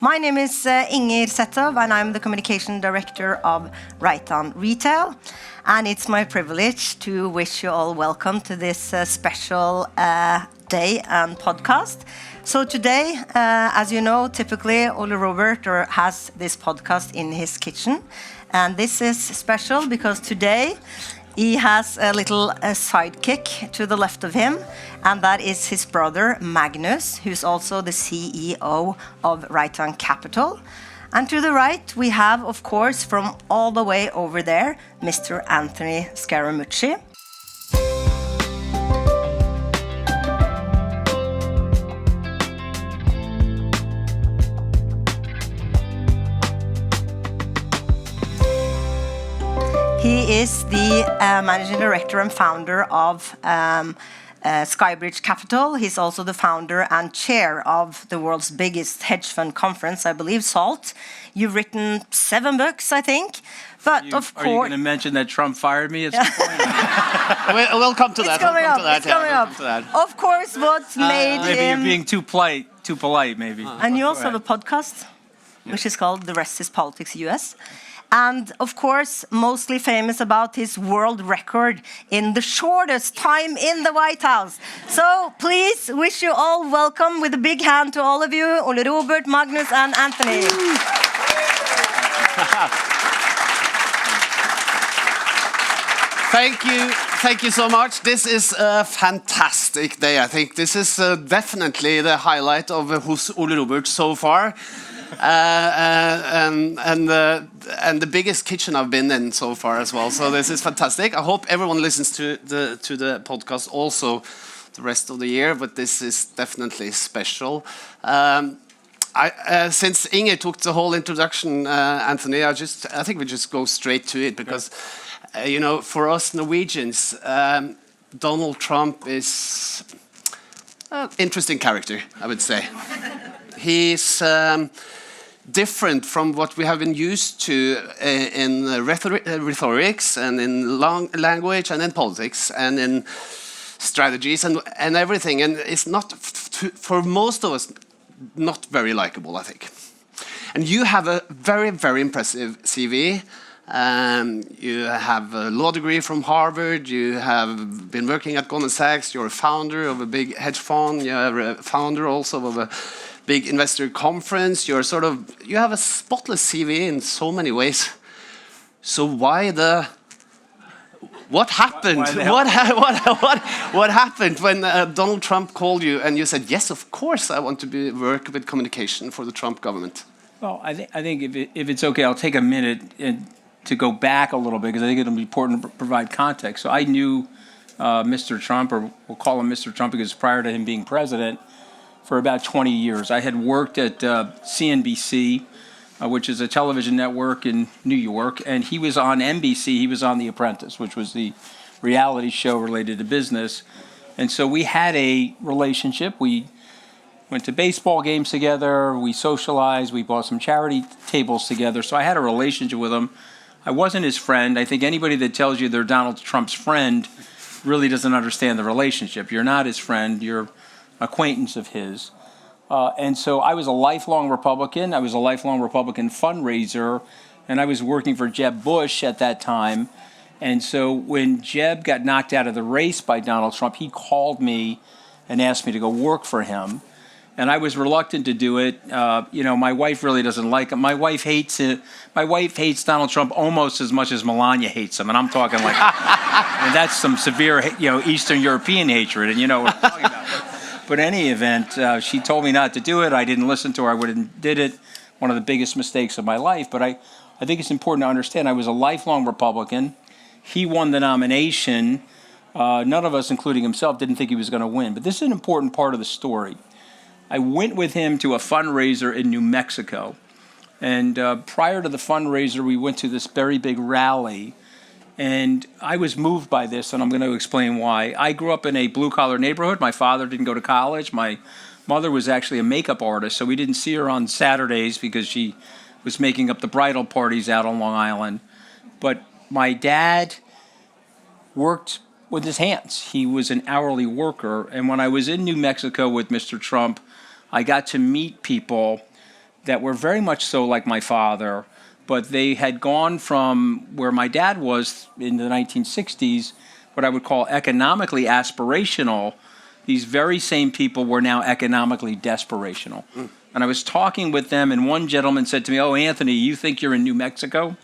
My name is Inger Setov, and I'm the communication director of Reitan Retail. And it's my privilege to wish you all welcome to this special day and podcast. So today, as you know, typically Ole Robert has this podcast in his kitchen. And this is special because today he has a little sidekick to the left of him, and that is his brother Magnus, who's also the CEO of Reitan Kapital. And to the right, we have, of course, from all the way over there, Mr. Anthony Scaramucci. He is the managing director and founder of SkyBridge Capital. He's also the founder and chair of the world's biggest hedge fund conference, I believe, SALT. You've written 7 books, I think. But of course, are you going to mention that Trump fired me at some point? We'll come to that. It's coming up. Of course, what made maybe him... you're being too polite, maybe. And you also have a podcast, which is called The Rest is Politics US. And, of course, mostly famous about his world record in the shortest time in the White House. So, please, wish you all welcome with a big hand to all of you, Ole Robert, Magnus, and Anthony. Thank you so much. This is a fantastic day. I think this is definitely the highlight of Hos Ole Robert so far. And the biggest kitchen I've been in so far as well. So this is fantastic. I hope everyone listens to the podcast also the rest of the year. But this is definitely special. Since Inger took the whole introduction, Anthony, I think we just go straight to it because you know, for us Norwegians, Donald Trump is an interesting character, I would say. He's different from what we have been used to in rhetorics and in language and in politics and in strategies and everything. And it's not, for most of us, not very likable, I think. And you have a very, very impressive CV. You have a law degree from Harvard. You have been working at Goldman Sachs. You're a founder of a big hedge fund. You're a founder also of a big investor conference. You have a spotless CV in so many ways. So what happened? What happened when Donald Trump called you and you said, yes, of course, I want to work with communication for the Trump government? Well, I think if it's okay, I'll take a minute to go back a little bit because I think it'll be important to provide context. So I knew Mr. Trump, or we'll call him Mr. Trump because prior to him being president, for about 20 years. I had worked at CNBC, which is a television network in New York, and he was on NBC. He was on The Apprentice, which was the reality show related to business. And so we had a relationship. We went to baseball games together. We socialized. We bought some charity tables together. So I had a relationship with him. I wasn't his friend. I think anybody that tells you they're Donald Trump's friend really doesn't understand the relationship. You're not his friend. You're acquaintance of his. And so I was a lifelong Republican. I was a lifelong Republican fundraiser, and I was working for Jeb Bush at that time. And so when Jeb got knocked out of the race by Donald Trump, he called me and asked me to go work for him. And I was reluctant to do it. You know, my wife really doesn't like him. My wife hates Donald Trump almost as much as Melania hates him. And I'm talking like, and that's some severe, Eastern European hatred. And you know what I'm talking about. But in any event, she told me not to do it. I didn't listen to her. I would have did it. One of the biggest mistakes of my life. But I think it's important to understand I was a lifelong Republican. He won the nomination. None of us, including himself, didn't think he was going to win. But this is an important part of the story. I went with him to a fundraiser in New Mexico. And prior to the fundraiser, we went to this very big rally. And I was moved by this, and I'm going to explain why. I grew up in a blue-collar neighborhood. My father didn't go to college. My mother was actually a makeup artist, so we didn't see her on Saturdays because she was making up the bridal parties out on Long Island. But my dad worked with his hands. He was an hourly worker. And when I was in New Mexico with Mr. Trump, I got to meet people that were very much so like my father, but they had gone from where my dad was in the 1960s, what I would call economically aspirational. These very same people were now economically desperational. And I was talking with them, and one gentleman said to me, "Oh, Anthony, you think you're in New Mexico?"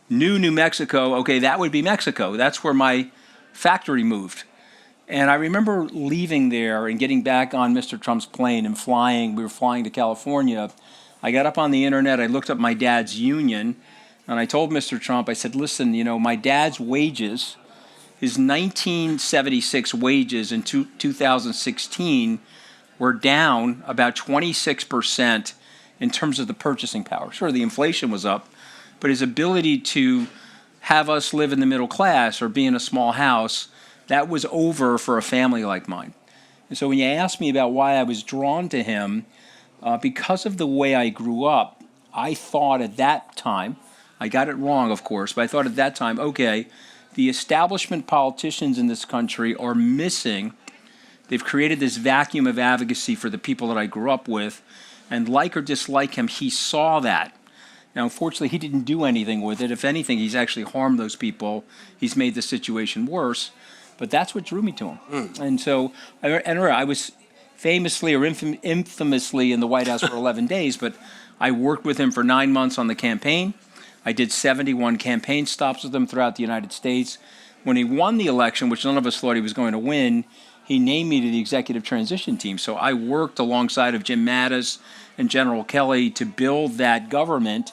New Mexico, okay, that would be Mexico. That's where my factory moved. And I remember leaving there and getting back on Mr. Trump's plane and flying. We were flying to California. I got up on the internet, I looked up my dad's union, and I told Mr. Trump, I said, listen, my dad's wages, his 1976 wages in 2016 were down about 26% in terms of the purchasing power. Sure, the inflation was up, but his ability to have us live in the middle class or be in a small house, that was over for a family like mine. And so when you ask me about why I was drawn to him, because of the way I grew up, I thought at that time, I got it wrong, of course, but I thought at that time, okay, the establishment politicians in this country are missing. They've created this vacuum of advocacy for the people that I grew up with, and like or dislike him, he saw that. Now, unfortunately, he didn't do anything with it. If anything, he's actually harmed those people. He's made the situation worse, but that's what drew me to him. And so, I was famously or infamously in the White House for 11 days, but I worked with him for 9 months on the campaign. I did 71 campaign stops with him throughout the United States. When he won the election, which none of us thought he was going to win, he named me to the executive transition team. So I worked alongside of Jim Mattis and General Kelly to build that government.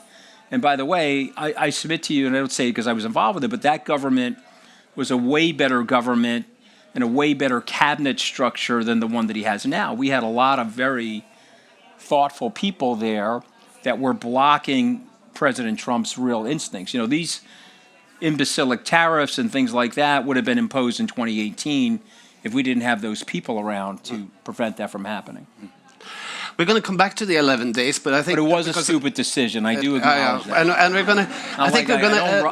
And by the way, I submit to you, and I don't say it because I was involved with it, but that government was a way better government and a way better cabinet structure than the one that he has now. We had a lot of very thoughtful people there that were blocking President Trump's real instincts. These imbecilic tariffs and things like that would have been imposed in 2018 if we didn't have those people around to prevent that from happening. We're going to come back to the 11 days, but I think... But it was a stupid decision. I do acknowledge that. And we're going to...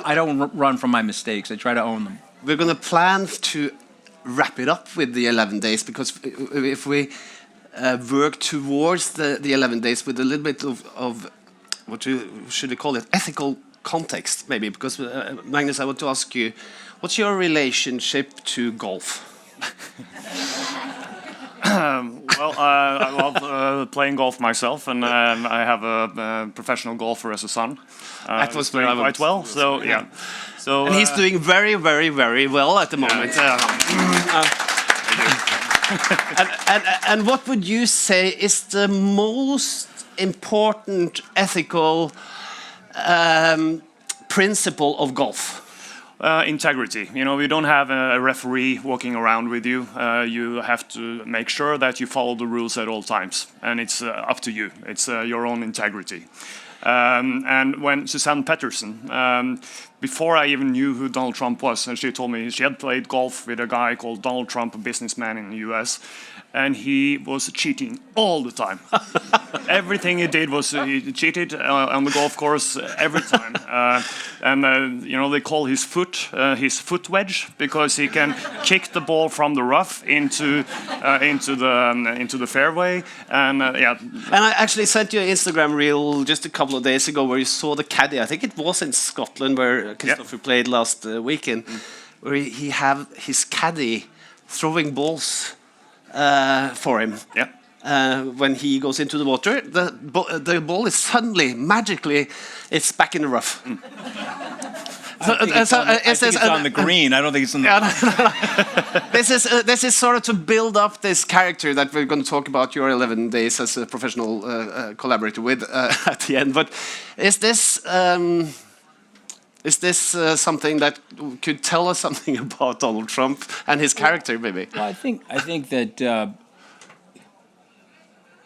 I don't run from my mistakes. I try to own them. We're going to plan to wrap it up with the 11 days, because if we work towards the 11 days with a little bit of should we call it, ethical context, maybe, because Magnus, I want to ask you, what's your relationship to golf? Well, I love playing golf myself, and I have a professional golfer as a son. That was doing quite well. So yeah. So and he's doing very, very, very well at the moment. And what would you say is the most important ethical principle of golf? Integrity. You don't have a referee walking around with you. You have to make sure that you follow the rules at all times, and it's up to you. It's your own integrity. And when Susanne Petterson, before I even knew who Donald Trump was, she told me she had played golf with a guy called Donald Trump, a businessman in the US, and he was cheating all the time. Everything he did was he cheated on the golf course every time. They call his foot wedge, because he can kick the ball from the rough into the fairway. And I actually sent you an Instagram reel just a couple of days ago where you saw the caddy. I think it was in Scotland where Christopher played last weekend, where he have his caddy throwing balls for him. When he goes into the water, the ball is suddenly, magically, it's back in the rough. I think it's on the green. I don't think it's on the... This is sort of to build up this character that we're going to talk about your 11 days as a professional collaborator with at the end. But is this something that could tell us something about Donald Trump and his character, maybe? Well, I think that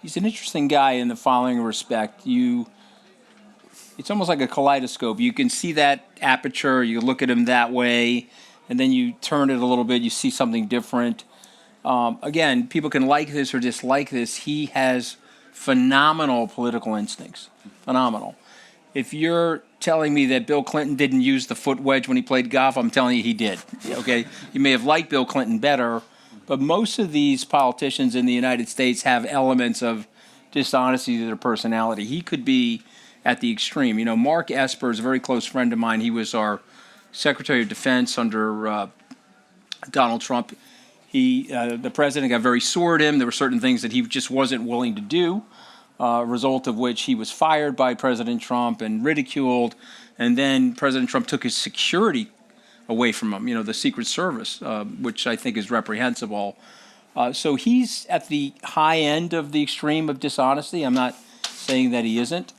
he's an interesting guy in the following respect. It's almost like a kaleidoscope. You can see that aperture, you look at him that way, and then you turn it a little bit, you see something different. Again, people can like this or dislike this. He has phenomenal political instincts. Phenomenal. If you're telling me that Bill Clinton didn't use the foot wedge when he played golf, I'm telling you he did. Okay? You may have liked Bill Clinton better, but most of these politicians in the United States have elements of dishonesty to their personality. He could be at the extreme. You know, Mark Esper is a very close friend of mine. He was our Secretary of Defense under Donald Trump. The president got very sore at him. There were certain things that he just wasn't willing to do, result of which he was fired by President Trump and ridiculed. And then President Trump took his security away from him, you know, the Secret Service, which I think is reprehensible. So he's at the high end of the extreme of dishonesty. I'm not saying that he isn't.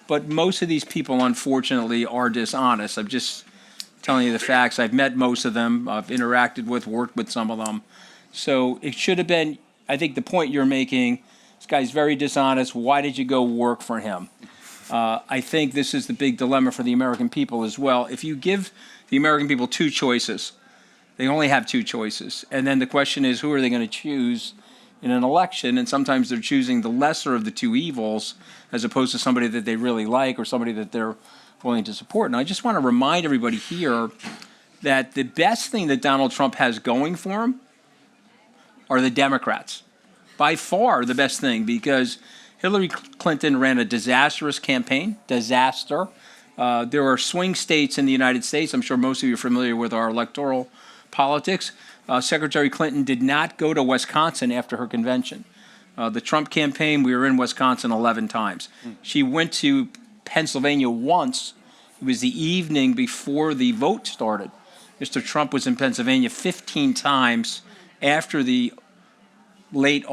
But most of these people, unfortunately, are dishonest. I'm just telling you the facts. I've met most of them. I've interacted with, worked with some of them. So it should have been, I think the point you're making, this guy's very dishonest. Why did you go work for him? I think this is the big dilemma for the American people as well. If you give the American people two choices, they only have two choices. And then the question is, who are they going to choose in an election? And sometimes they're choosing the lesser of the two evils as opposed to somebody that they really like or somebody that they're willing to support. And I just want to remind everybody here that the best thing that Donald Trump has going for him are the Democrats. By far the best thing, because Hillary Clinton ran a disastrous campaign, disaster. There are swing states in the United States. I'm sure most of you are familiar with our electoral politics. Secretary Clinton did not go to Wisconsin after her convention. The Trump campaign, we were in Wisconsin 11 times. She went to Pennsylvania once. It was the evening before the vote started. Mr. Trump was in Pennsylvania 15 times after the early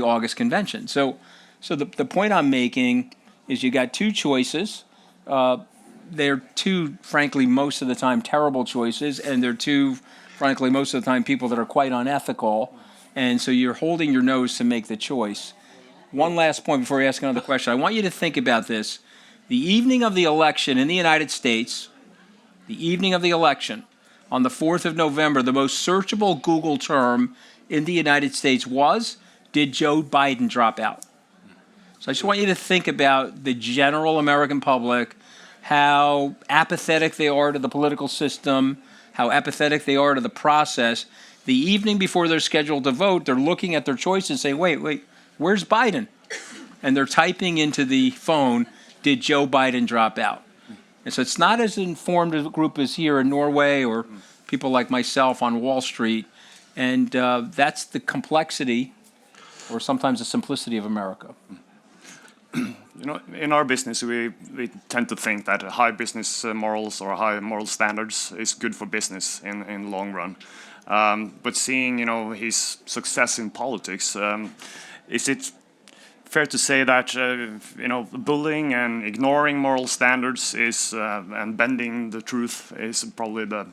August convention. So the point I'm making is you got two choices. They're two, frankly, most of the time terrible choices, and they're two, frankly, most of the time people that are quite unethical. And so you're holding your nose to make the choice. One last point before I ask another question. I want you to think about this. The evening of the election in the United States, the evening of the election, on the 4th of November, the most searchable Google term in the United States was, did Joe Biden drop out? So I just want you to think about the general American public, how apathetic they are to the political system, how apathetic they are to the process. The evening before they're scheduled to vote, they're looking at their choices saying, wait, where's Biden? And they're typing into the phone, did Joe Biden drop out? And so it's not as informed a group as here in Norway or people like myself on Wall Street. And that's the complexity or sometimes the simplicity of America. You know, in our business, we tend to think that high business morals or high moral standards is good for business in the long run. But seeing, you know, his success in politics, is it fair to say that you know, bullying and ignoring moral standards is and bending the truth is probably the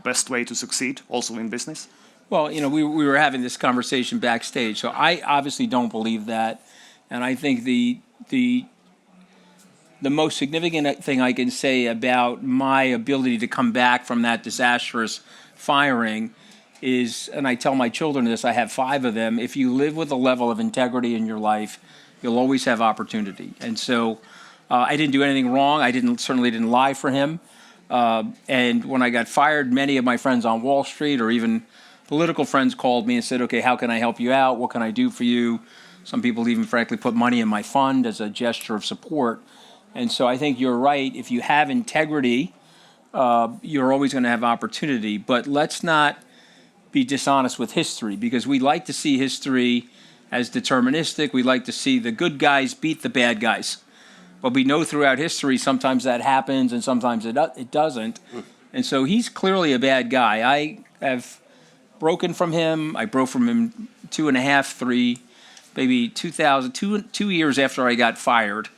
best way to succeed, also in business? Well, you know, we were having this conversation backstage, so I obviously don't believe that, and I think the most significant thing I can say about my ability to come back from that disastrous firing is, and I tell my children this, I have 5 of them, if you live with a level of integrity in your life, you'll always have opportunity. And so I didn't do anything wrong. I certainly didn't lie for him. And when I got fired, many of my friends on Wall Street or even political friends called me and said, okay, how can I help you out? What can I do for you? Some people even, frankly, put money in my fund as a gesture of support. And so I think you're right. If you have integrity, you're always going to have opportunity. But let's not be dishonest with history, because we like to see history as deterministic. We like to see the good guys beat the bad guys. But we know throughout history sometimes that happens and sometimes it doesn't. And so he's clearly a bad guy. I have broken from him. I broke from him 2.5, 3, maybe 2 years after I got fired.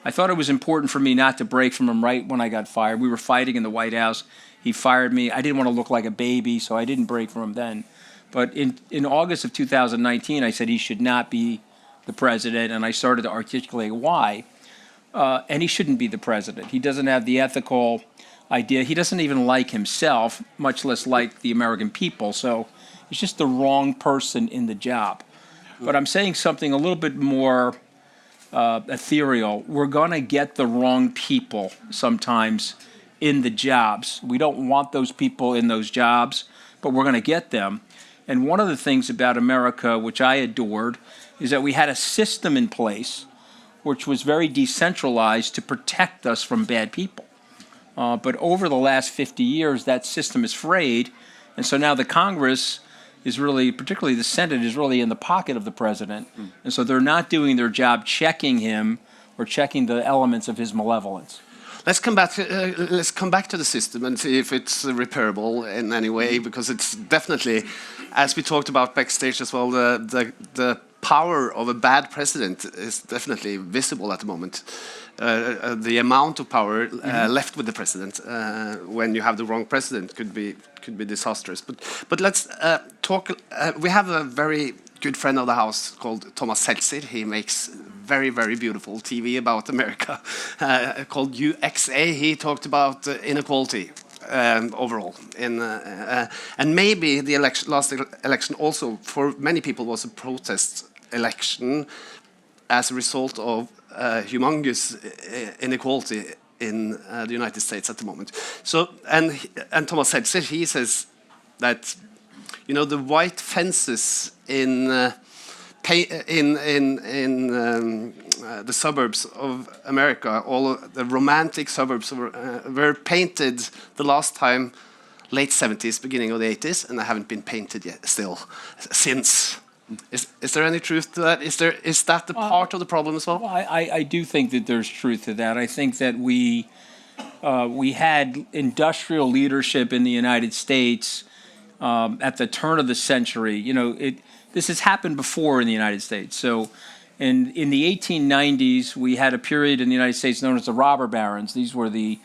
I thought it was important for me not to break from him right when I got fired. We were fighting in the White House. He fired me. I didn't want to look like a baby, so I didn't break from him then. But in August of 2019, I said he should not be the president, and I started to articulate why. And he shouldn't be the president. He doesn't have the ethical idea. He doesn't even like himself, much less like the American people. So he's just the wrong person in the job. But I'm saying something a little bit more ethereal. We're going to get the wrong people sometimes in the jobs. We don't want those people in those jobs, but we're going to get them. And one of the things about America, which I adored, is that we had a system in place which was very decentralized to protect us from bad people. But over the last 50 years, that system is frayed, and so now the Congress is really, particularly the Senate, is really in the pocket of the president, and so they're not doing their job checking him or checking the elements of his malevolence. Let's come back to the system and see if it's repairable in any way, because it's definitely, as we talked about backstage as well, the power of a bad president is definitely visible at the moment. The amount of power left with the president when you have the wrong president could be disastrous. But let's talk. We have a very good friend of the house called Thomas Seltzer. He makes very, very beautiful TV about America called UXA. He talked about inequality overall, and maybe the last election also for many people was a protest election as a result of humongous inequality in the United States at the moment. So, and Thomas Seltzer, he says that, you know, the white fences in the suburbs of America, all the romantic suburbs were painted the last time late 70s, beginning of the 80s, and they haven't been painted yet still since. Is there any truth to that? Is that the part of the problem as well? Well, I do think that there's truth to that. I think that we had industrial leadership in the United States at the turn of the century. You know, this has happened before in the United States. So in the 1890s, we had a period in the United States known as the robber barons. These were the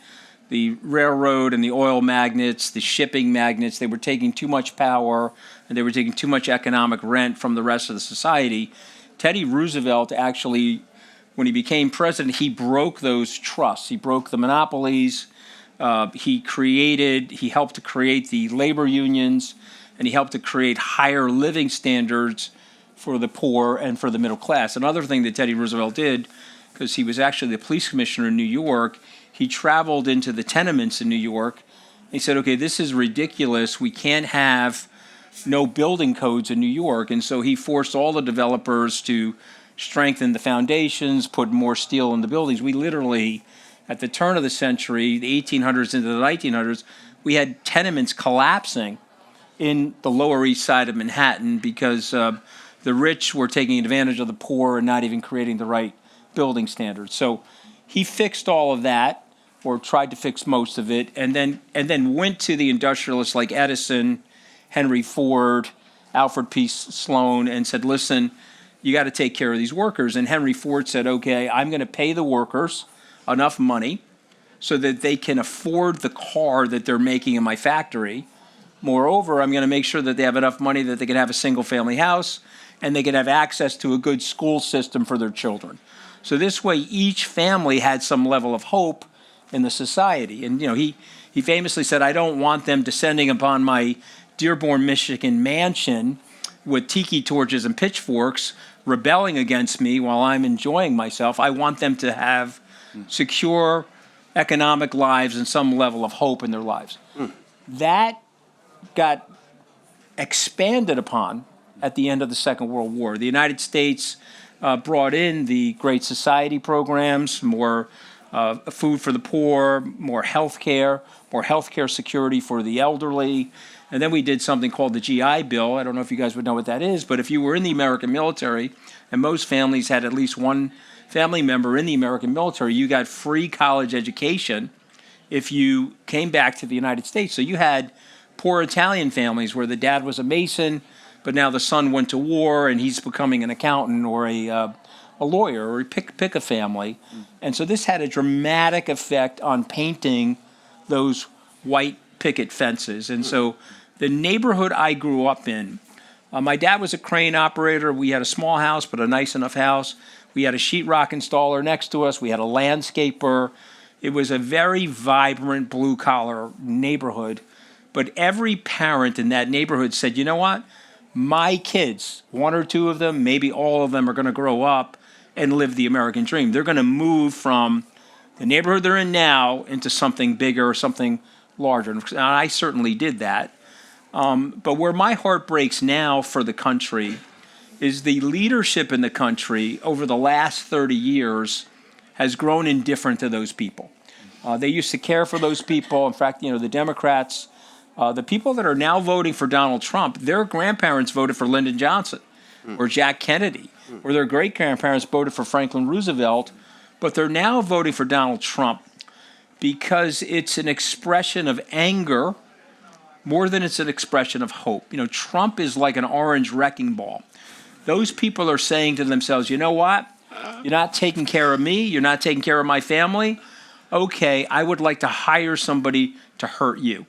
railroad and the oil magnates, the shipping magnates. They were taking too much power, and they were taking too much economic rent from the rest of the society. Teddy Roosevelt actually, when he became president, he broke those trusts. He broke the monopolies. He helped to create the labor unions, and he helped to create higher living standards for the poor and for the middle class. Another thing that Teddy Roosevelt did, because he was actually the police commissioner in New York, he traveled into the tenements in New York. He said, okay, this is ridiculous. We can't have no building codes in New York. And so he forced all the developers to strengthen the foundations, put more steel in the buildings. We literally, at the turn of the century, the 1800s into the 1900s, we had tenements collapsing in the Lower East Side of Manhattan because the rich were taking advantage of the poor and not even creating the right building standards. So he fixed all of that, or tried to fix most of it, and then went to the industrialists like Edison, Henry Ford, Alfred P. Sloan, and said, listen, you got to take care of these workers. And Henry Ford said, okay, I'm going to pay the workers enough money so that they can afford the car that they're making in my factory. Moreover, I'm going to make sure that they have enough money that they can have a single-family house and they can have access to a good school system for their children. So this way, each family had some level of hope in the society. And, you know, he famously said, I don't want them descending upon my Dearborn, Michigan mansion with tiki torches and pitchforks rebelling against me while I'm enjoying myself. I want them to have secure economic lives and some level of hope in their lives. That got expanded upon at the end of the Second World War. The United States brought in the Great Society programs, more food for the poor, more health care security for the elderly. And then we did something called the GI Bill. I don't know if you guys would know what that is, but if you were in the American military, and most families had at least one family member in the American military, you got free college education if you came back to the United States. So you had poor Italian families where the dad was a Mason, but now the son went to war and he's becoming an accountant or a lawyer, or pick a family. And so this had a dramatic effect on painting those white picket fences. And so the neighborhood I grew up in, my dad was a crane operator. We had a small house, but a nice enough house. We had a sheetrock installer next to us. We had a landscaper. It was a very vibrant blue-collar neighborhood. But every parent in that neighborhood said, you know what? My kids, one or two of them, maybe all of them, are going to grow up and live the American dream. They're going to move from the neighborhood they're in now into something bigger or something larger. And I certainly did that. But where my heart breaks now for the country is the leadership in the country over the last 30 years has grown indifferent to those people. They used to care for those people. In fact, the Democrats, the people that are now voting for Donald Trump, their grandparents voted for Lyndon Johnson or Jack Kennedy, or their great-grandparents voted for Franklin Roosevelt, but they're now voting for Donald Trump because it's an expression of anger more than it's an expression of hope. Trump is like an orange wrecking ball. Those people are saying to themselves, you know what? You're not taking care of me. You're not taking care of my family. Okay, I would like to hire somebody to hurt you.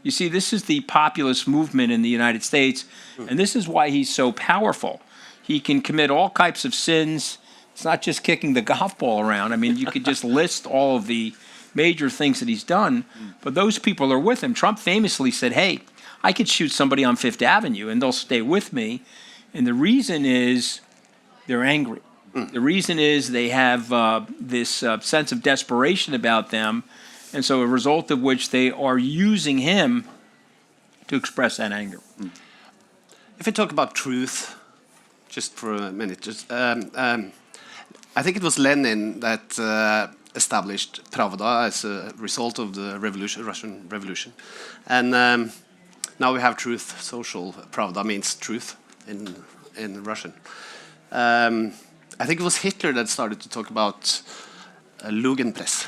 You see, this is the populist movement in the United States, and this is why he's so powerful. He can commit all types of sins. It's not just kicking the golf ball around. I mean, you could just list all of the major things that he's done, but those people are with him. Trump famously said, hey, I could shoot somebody on Fifth Avenue, and they'll stay with me. And the reason is they're angry. The reason is they have this sense of desperation about them, and so a result of which they are using him to express that anger. If we talk about truth, just for a minute, I think it was Lenin that established Pravda as a result of the Russian Revolution, and now we have truth social. Pravda means truth in Russian. I think it was Hitler that started to talk about Lügenpresse,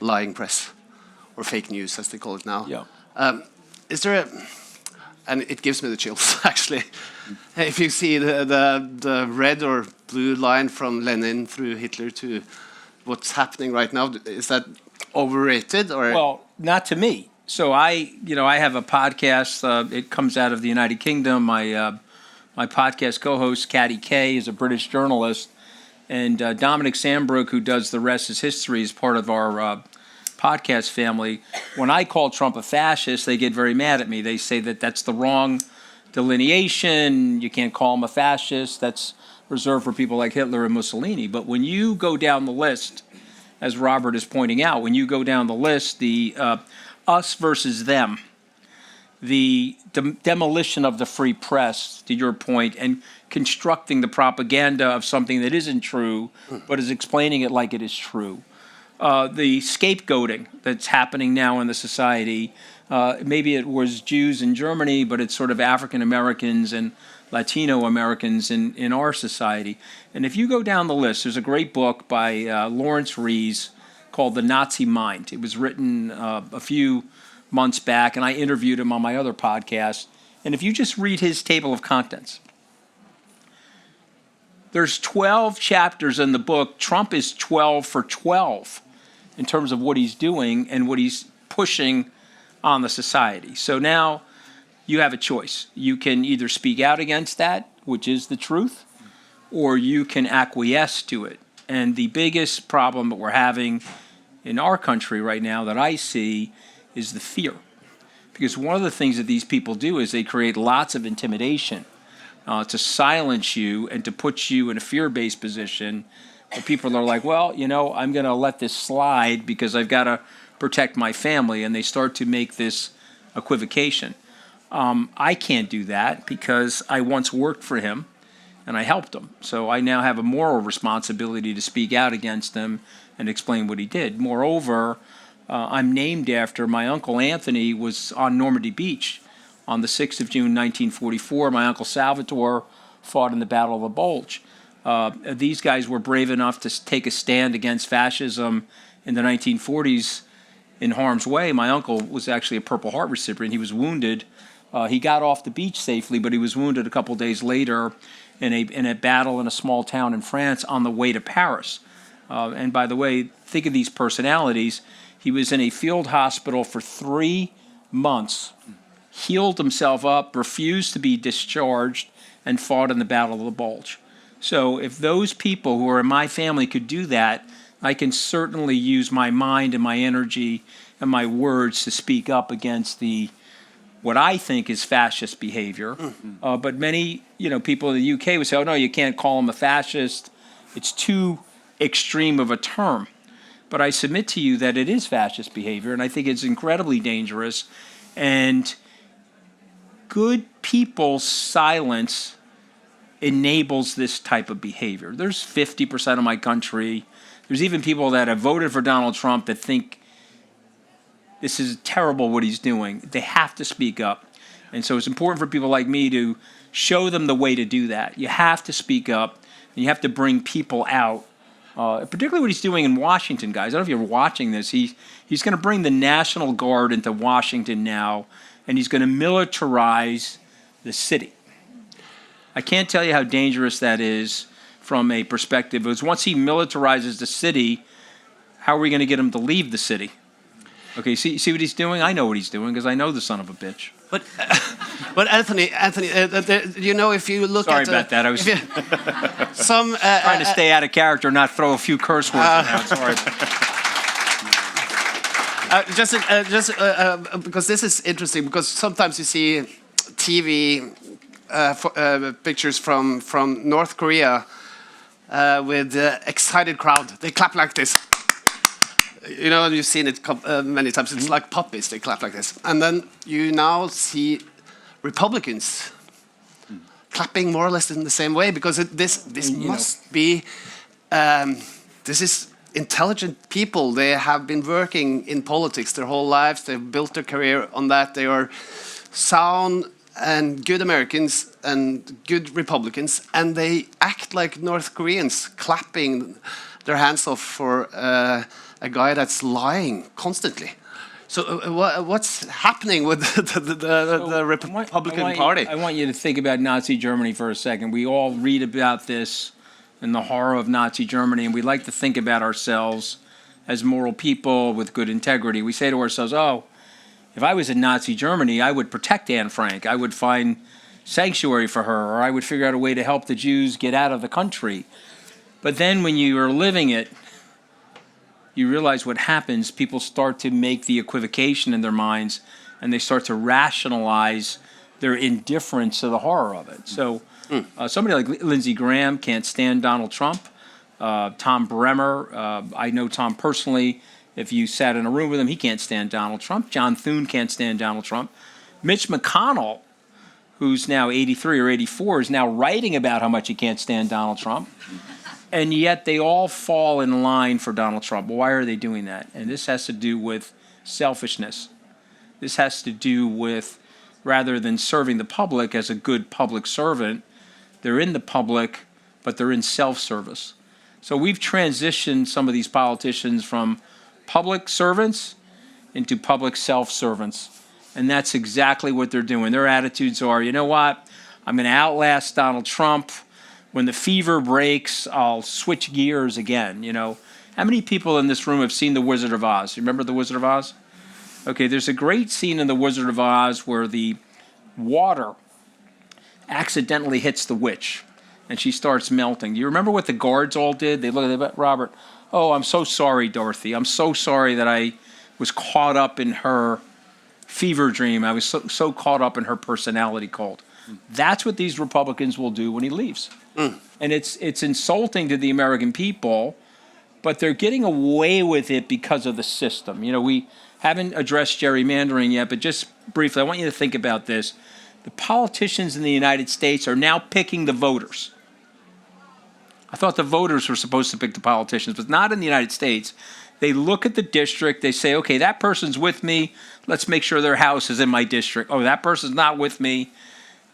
lying press, or fake news as they call it now. Yeah. Is there and it gives me the chills actually. If you see the red or blue line from Lenin through Hitler to what's happening right now, is that overrated or? Well, not to me. So I have a podcast. It comes out of the United Kingdom. My podcast co-host, Caddy Kay, is a British journalist. And Dominic Sambrook, who does The Rest is History, is part of our podcast family. When I call Trump a fascist, they get very mad at me. They say that that's the wrong delineation. You can't call him a fascist. That's reserved for people like Hitler and Mussolini. But when you go down the list, as Robert is pointing out, when you go down the list, the us versus them, the demolition of the free press, to your point, and constructing the propaganda of something that isn't true, but is explaining it like it is true. The scapegoating that's happening now in the society, maybe it was Jews in Germany, but it's sort of African Americans and Latino Americans in our society. And if you go down the list, there's a great book by Lawrence Rees called The Nazi Mind. It was written a few months back, and I interviewed him on my other podcast. And if you just read his table of contents, there's 12 chapters in the book. Trump is 12 for 12 in terms of what he's doing and what he's pushing on the society. So now you have a choice. You can either speak out against that, which is the truth, or you can acquiesce to it. And the biggest problem that we're having in our country right now that I see is the fear. Because one of the things that these people do is they create lots of intimidation to silence you and to put you in a fear-based position where people are like, well, I'm going to let this slide because I've got to protect my family, and they start to make this equivocation. I can't do that because I once worked for him and I helped him. So I now have a moral responsibility to speak out against him and explain what he did. Moreover, I'm named after my uncle Anthony was on Normandy Beach on the 6th of June, 1944. My uncle Salvatore fought in the Battle of the Bulge. These guys were brave enough to take a stand against fascism in the 1940s in harm's way. My uncle was actually a Purple Heart recipient. He was wounded. He got off the beach safely, but he was wounded a couple days later in a battle in a small town in France on the way to Paris. And by the way, think of these personalities. He was in a field hospital for 3 months, healed himself up, refused to be discharged, and fought in the Battle of the Bulge. So if those people who are in my family could do that, I can certainly use my mind and my energy and my words to speak up against what I think is fascist behavior. But many people in the UK would say, oh, no, you can't call him a fascist. It's too extreme of a term. But I submit to you that it is fascist behavior, and I think it's incredibly dangerous. And good people's silence enables this type of behavior. There's 50% of my country. There's even people that have voted for Donald Trump that think this is terrible what he's doing. They have to speak up. And so it's important for people like me to show them the way to do that. You have to speak up, and you have to bring people out. Particularly what he's doing in Washington, guys. I don't know if you're watching this. He's going to bring the National Guard into Washington now, and he's going to militarize the city. I can't tell you how dangerous that is from a perspective. Because once he militarizes the city, how are we going to get him to leave the city? Okay, see what he's doing? I know what he's doing because I know the son of a bitch. But Anthony, you know, if you look Sorry at about that. I was some trying to stay out of character, not throw a few curse words around. Sorry. Because this is interesting. Because sometimes you see TV pictures from North Korea with excited crowd. They clap like this. You know, you've seen it many times. It's like puppies. They clap like this. And then you now see Republicans clapping more or less in the same way because this must be, this is intelligent people. They have been working in politics their whole lives. They've built their career on that. They are sound and good Americans and good Republicans. And they act like North Koreans, clapping their hands off for a guy that's lying constantly. So what's happening with the Republican Party? I want you to think about Nazi Germany for a second. We all read about this and the horror of Nazi Germany, and we like to think about ourselves as moral people with good integrity. We say to ourselves, oh, if I was in Nazi Germany, I would protect Anne Frank. I would find sanctuary for her, or I would figure out a way to help the Jews get out of the country. But then when you are living it, you realize what happens. People start to make the equivocation in their minds, and they start to rationalize their indifference to the horror of it. So somebody like Lindsey Graham can't stand Donald Trump. Tom Bremer, I know Tom personally. If you sat in a room with him, he can't stand Donald Trump. John Thune can't stand Donald Trump. Mitch McConnell, who's now 83 or 84, is now writing about how much he can't stand Donald Trump. And yet they all fall in line for Donald Trump. Why are they doing that? And this has to do with selfishness. This has to do with, rather than serving the public as a good public servant, they're in the public, but they're in self-service. So we've transitioned some of these politicians from public servants into public self-servants. And that's exactly what they're doing. Their attitudes are, you know what? I'm going to outlast Donald Trump. When the fever breaks, I'll switch gears again, you know. How many people in this room have seen The Wizard of Oz? You remember The Wizard of Oz? Okay, there's a great scene in The Wizard of Oz where the water accidentally hits the witch, and she starts melting. Do you remember what the guards all did? They looked at Robert. Oh, I'm so sorry, Dorothy. I'm so sorry that I was caught up in her fever dream. I was so caught up in her personality cult. That's what these Republicans will do when he leaves. And it's insulting to the American people, but they're getting away with it because of the system. You know, we haven't addressed gerrymandering yet, but just briefly, I want you to think about this. The politicians in the United States are now picking the voters. I thought the voters were supposed to pick the politicians, but not in the United States. They look at the district, they say, okay, that person's with me, let's make sure their house is in my district. Oh, that person's not with me.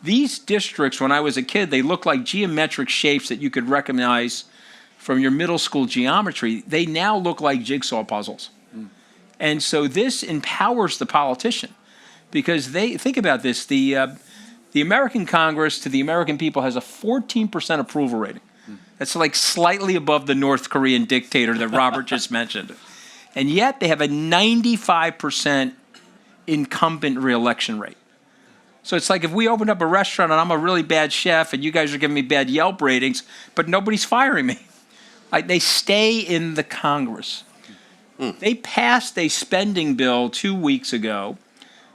These districts, when I was a kid, they looked like geometric shapes that you could recognize from your middle school geometry. They now look like jigsaw puzzles. And so this empowers the politician because they think about this. The American Congress to the American people has a 14% approval rating. That's like slightly above the North Korean dictator that Robert just mentioned. And yet they have a 95% incumbent reelection rate. So it's like if we opened up a restaurant and I'm a really bad chef and you guys are giving me bad Yelp ratings, but nobody's firing me. They stay in the Congress. They passed a spending bill 2 weeks ago.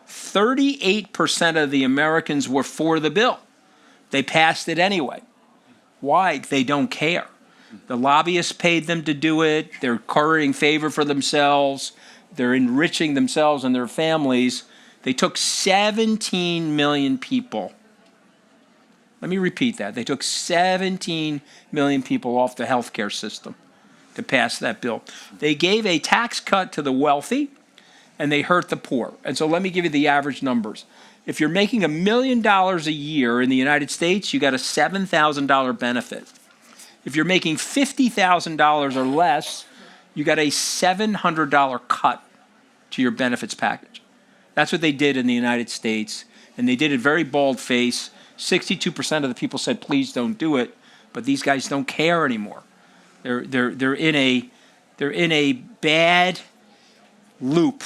38% of the Americans were for the bill. They passed it anyway. Why? They don't care. The lobbyists paid them to do it. They're currying favor for themselves. They're enriching themselves and their families. They took 17 million people. Let me repeat that. They took 17 million people off the healthcare system to pass that bill. They gave a tax cut to the wealthy, and they hurt the poor. And so let me give you the average numbers. If you're making $1 million a year in the United States, you got a $7,000 benefit. If you're making $50,000 or less, you got a $700 cut to your benefits package. That's what they did in the United States, and they did it very bald-faced. 62% of the people said, please don't do it, but these guys don't care anymore. They're in a bad loop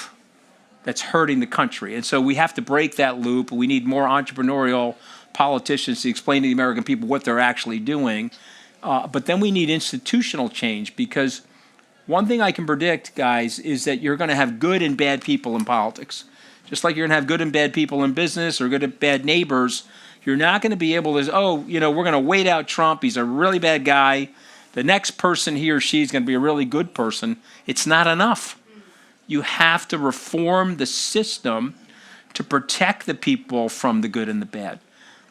that's hurting the country. And so we have to break that loop. We need more entrepreneurial politicians to explain to the American people what they're actually doing. But then we need institutional change, because one thing I can predict, guys, is that you're going to have good and bad people in politics. Just like you're going to have good and bad people in business or good and bad neighbors, you're not going to be able to, we're going to wait out Trump. He's a really bad guy. The next person, he or she, is going to be a really good person. It's not enough. You have to reform the system to protect the people from the good and the bad.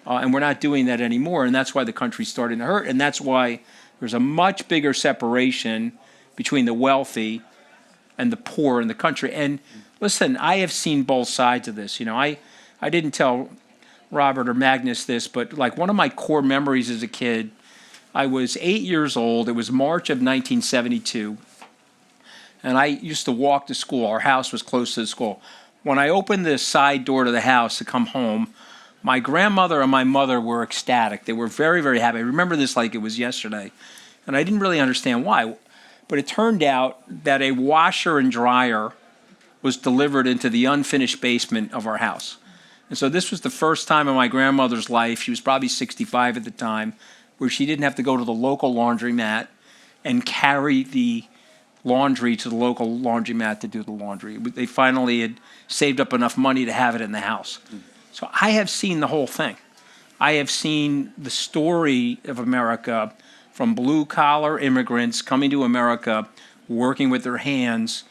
And we're not doing that anymore, and that's why the country's starting to hurt, and that's why there's a much bigger separation between the wealthy and the poor in the country. And listen, I have seen both sides of this. I didn't tell Robert or Magnus this, but like one of my core memories as a kid, I was 8 years old. It was March of 1972. And I used to walk to school. Our house was close to the school. When I opened the side door to the house to come home, my grandmother and my mother were ecstatic. They were very, very happy. I remember this like it was yesterday. And I didn't really understand why. But it turned out that a washer and dryer was delivered into the unfinished basement of our house. And so this was the first time in my grandmother's life, she was probably 65 at the time, where she didn't have to go to the local laundromat and carry the laundry to the local laundromat to do the laundry. They finally had saved up enough money to have it in the house. So I have seen the whole thing. I have seen the story of America from blue-collar immigrants coming to America, working with their hands,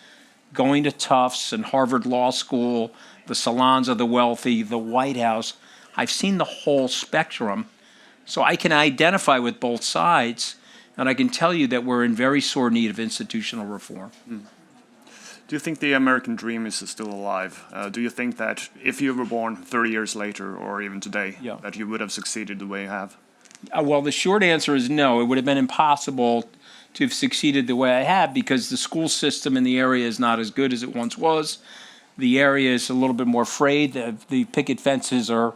going to Tufts and Harvard Law School, the salons of the wealthy, the White House. I've seen the whole spectrum. So I can identify with both sides, and I can tell you that we're in very sore need of institutional reform. Do you think the American dream is still alive? Do you think that if you were born 30 years later or even today, that you would have succeeded the way you have? Well, the short answer is no. It would have been impossible to have succeeded the way I have, because the school system in the area is not as good as it once was. The area is a little bit more frayed. The picket fences are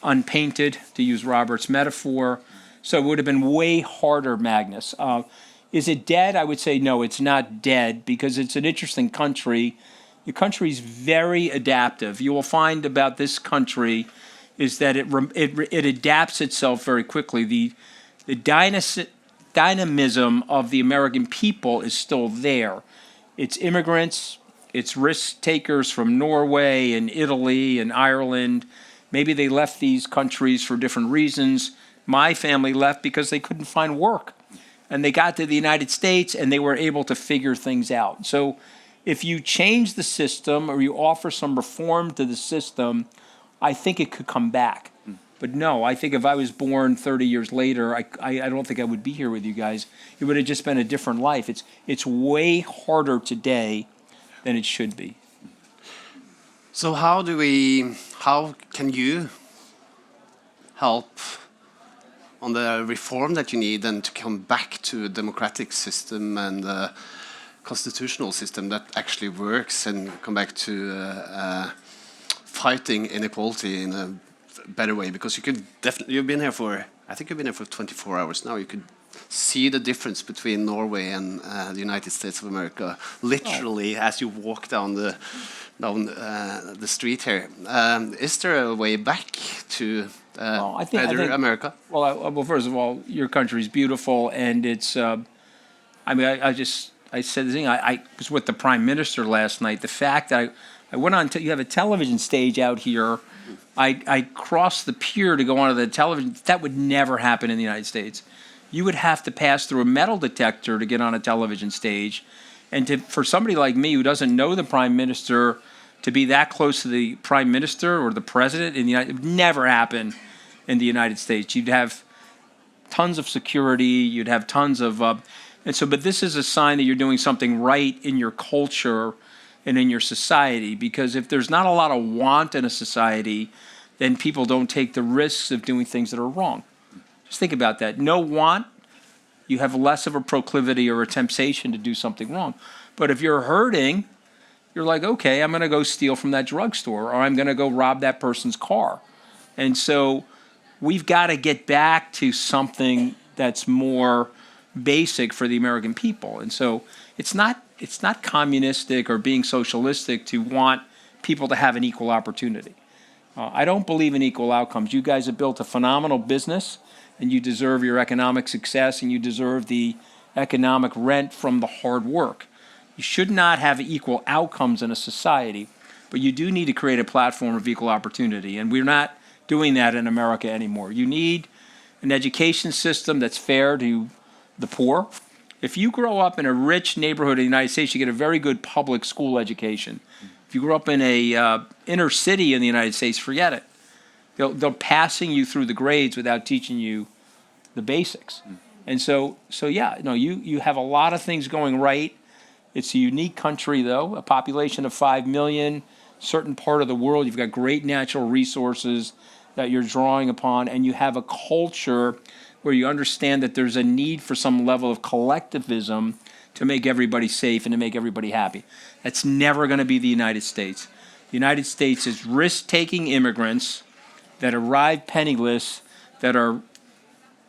unpainted, to use Robert's metaphor. So it would have been way harder, Magnus. Is it dead? I would say no, it's not dead, because it's an interesting country. The country is very adaptive. You will find about this country is that it adapts itself very quickly. The dynamism of the American people is still there. It's immigrants, it's risk takers from Norway and Italy and Ireland. Maybe they left these countries for different reasons. My family left because they couldn't find work. And they got to the United States and they were able to figure things out. So if you change the system or you offer some reform to the system, I think it could come back. But no, I think if I was born 30 years later, I don't think I would be here with you guys. It would have just been a different life. It's way harder today than it should be. So how can you help on the reform that you need and to come back to a democratic system and a constitutional system that actually works, and come back to fighting inequality in a better way? Because you could definitely, you've been here for 24 hours now. You could see the difference between Norway and the United States of America, literally, as you walk down the street here. Is there a way back to better America? Well, first of all, your country is beautiful, and it's. I said the thing. I was with the Prime Minister last night. The fact that I went on. You have a television stage out here. I crossed the pier to go onto the television. That would never happen in the United States. You would have to pass through a metal detector to get on a television stage. And for somebody like me who doesn't know the Prime Minister, to be that close to the Prime Minister or the President in the United States, it would never happen in the United States. You'd have tons of security, you'd have tons of, but this is a sign that you're doing something right in your culture and in your society, because if there's not a lot of want in a society, then people don't take the risks of doing things that are wrong. Just think about that. No want, you have less of a proclivity or a temptation to do something wrong. But if you're hurting, you're like, okay, I'm going to go steal from that drugstore, or I'm going to go rob that person's car. And so we've got to get back to something that's more basic for the American people. And so it's not communistic or being socialistic to want people to have an equal opportunity. I don't believe in equal outcomes. You guys have built a phenomenal business, and you deserve your economic success, and you deserve the economic rent from the hard work. You should not have equal outcomes in a society, but you do need to create a platform of equal opportunity, and we're not doing that in America anymore. You need an education system that's fair to the poor. If you grow up in a rich neighborhood in the United States, you get a very good public school education. If you grow up in a inner city in the United States, forget it. They're passing you through the grades without teaching you the basics. And so yeah, no, you have a lot of things going right. It's a unique country, though, a population of 5 million, certain part of the world. You've got great natural resources that you're drawing upon, and you have a culture where you understand that there's a need for some level of collectivism to make everybody safe and to make everybody happy. That's never going to be the United States. The United States is risk-taking immigrants that arrive penniless, that are,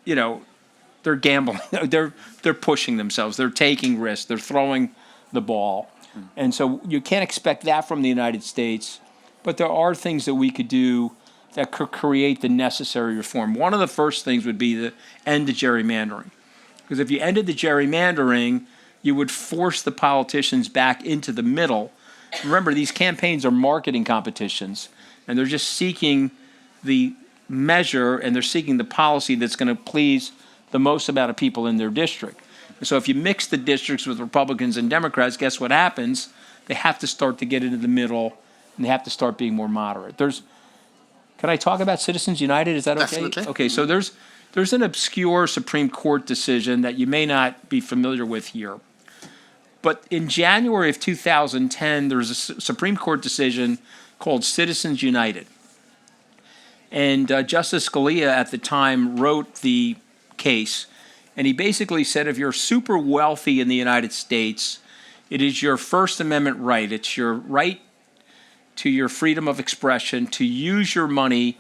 they're gambling. They're pushing themselves. They're taking risks. They're throwing the ball. And so you can't expect that from the United States, but there are things that we could do that could create the necessary reform. One of the first things would be to end the gerrymandering. Because if you ended the gerrymandering, you would force the politicians back into the middle. Remember, these campaigns are marketing competitions, and they're just seeking the measure, and they're seeking the policy that's going to please the most amount of people in their district. And so if you mix the districts with Republicans and Democrats, guess what happens? They have to start to get into the middle, and they have to start being more moderate. Can I talk about Citizens United? Is that okay? Definitely. Okay, so there's an obscure Supreme Court decision that you may not be familiar with here. But in January of 2010, there was a Supreme Court decision called Citizens United. And Justice Scalia at the time wrote the case, and he basically said if you're super wealthy in the United States, it is your First Amendment right. It's your right to your freedom of expression to use your money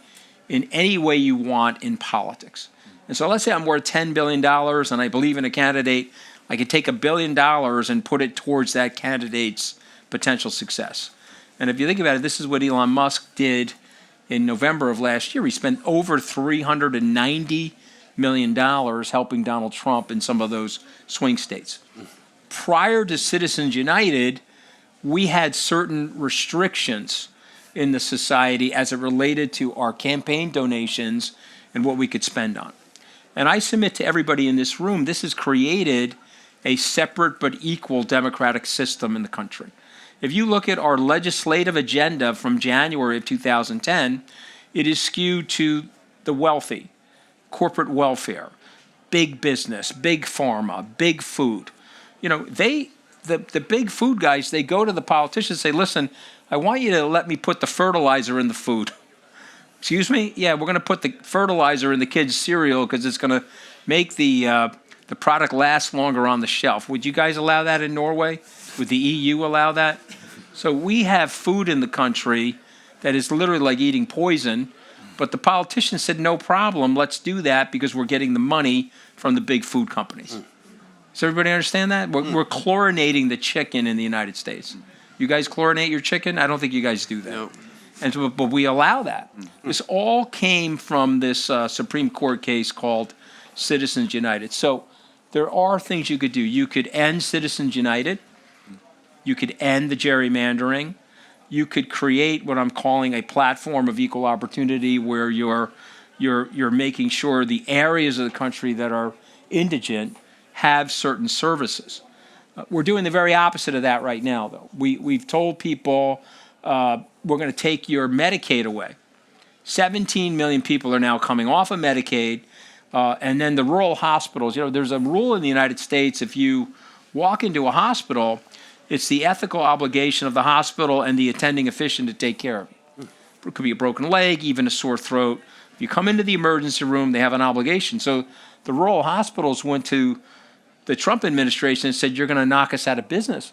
in any way you want in politics. And so let's say I'm worth $10 billion and I believe in a candidate. I could take $1 billion and put it towards that candidate's potential success. And if you think about it, this is what Elon Musk did in November of last year. He spent over $390 million helping Donald Trump in some of those swing states. Prior to Citizens United, we had certain restrictions in the society as it related to our campaign donations and what we could spend on. And I submit to everybody in this room, this has created a separate but equal democratic system in the country. If you look at our legislative agenda from January of 2010, it is skewed to the wealthy, corporate welfare, big business, big pharma, big food. The big food guys, they go to the politicians and say, listen, I want you to let me put the fertilizer in the food. Excuse me? Yeah, we're going to put the fertilizer in the kids' cereal because it's going to make the product last longer on the shelf. Would you guys allow that in Norway? Would the EU allow that? So we have food in the country that is literally like eating poison, but the politicians said, no problem, let's do that because we're getting the money from the big food companies. Does everybody understand that? We're chlorinating the chicken in the United States. You guys chlorinate your chicken? I don't think you guys do that. No. And so, but we allow that. This all came from this Supreme Court case called Citizens United. So there are things you could do. You could end Citizens United. You could end the gerrymandering. You could create what I'm calling a platform of equal opportunity where you're making sure the areas of the country that are indigent have certain services. We're doing the very opposite of that right now, though. We've told people we're going to take your Medicaid away. 17 million people are now coming off of Medicaid. And then the rural hospitals, there's a rule in the United States, if you walk into a hospital, it's the ethical obligation of the hospital and the attending official to take care of you. It could be a broken leg, even a sore throat. If you come into the emergency room, they have an obligation. So the rural hospitals went to the Trump administration and said, you're going to knock us out of business.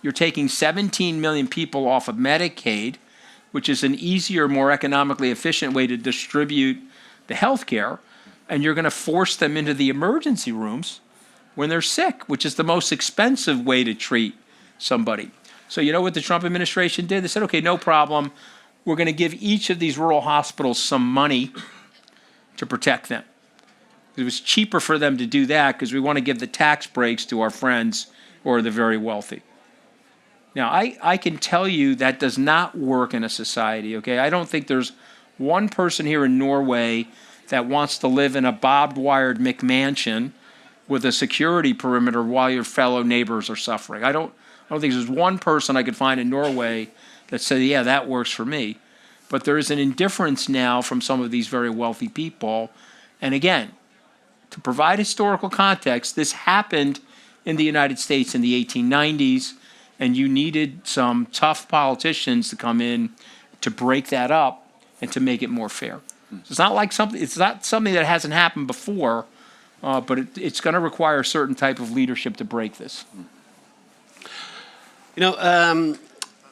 You're taking 17 million people off of Medicaid, which is an easier, more economically efficient way to distribute the health care, and you're going to force them into the emergency rooms when they're sick, which is the most expensive way to treat somebody. So you know what the Trump administration did? They said, okay, no problem. We're going to give each of these rural hospitals some money to protect them. It was cheaper for them to do that because we want to give the tax breaks to our friends who are the very wealthy. Now, I can tell you that does not work in a society, okay? I don't think there's one person here in Norway that wants to live in a barbed-wired McMansion with a security perimeter while your fellow neighbors are suffering. I don't think there's one person I could find in Norway that said, yeah, that works for me. But there is an indifference now from some of these very wealthy people. And again, to provide historical context, this happened in the United States in the 1890s, and you needed some tough politicians to come in to break that up and to make it more fair. So it's not something that hasn't happened before, but it's going to require a certain type of leadership to break this.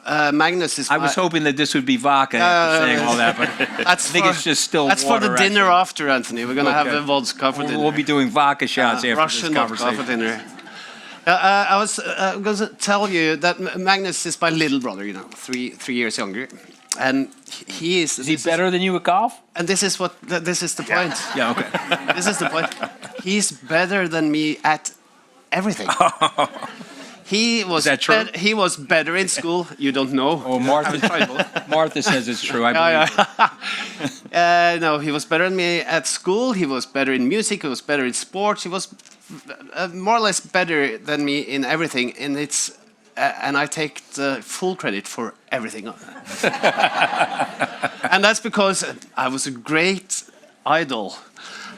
Magnus is. I was hoping that this would be vodka after saying all that, but I think it's just still water. That's for the dinner after, Anthony. We're going to have a vodka for dinner. We'll be doing vodka shots after Russian this conversation. vodka for dinner. I was going to tell you that Magnus is my little brother, 3 years younger. And he is... Is he better than you at golf? And this is the point. Yeah, okay. This is the point. He's better than me at everything. He was that true? He was better in school. You don't know. Oh, Martha says it's true. I believe her. No, he was better than me at school. He was better in music. He was better in sports. He was more or less better than me in everything. And I take the full credit for everything. And that's because I was a great idol.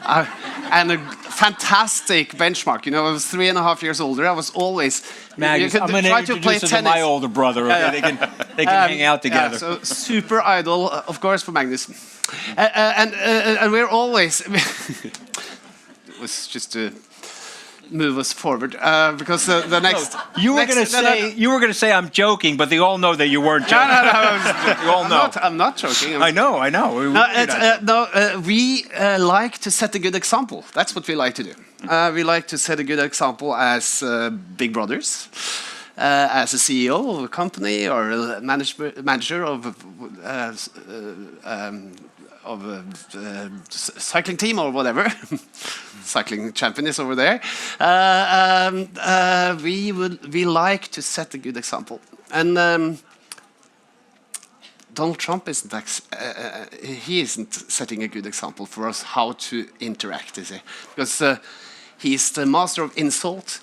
And a fantastic benchmark. I was 3.5 years older. I was always... Magnus, I'm going to introduce you to my older brother. Okay? They can hang out together. Yeah, so super idol, of course, for Magnus. And we're always... It was just to move us forward, because the next... You were going to say I'm joking, but they all know that you weren't joking. No. They all know. I'm not joking. I know. We like to set a good example. That's what we like to do. We like to set a good example as big brothers, as a CEO of a company or a manager of a cycling team or whatever. Cycling champion is over there. We like to set a good example. And Donald Trump he isn't setting a good example for us how to interact, is he? Because he's the master of insult.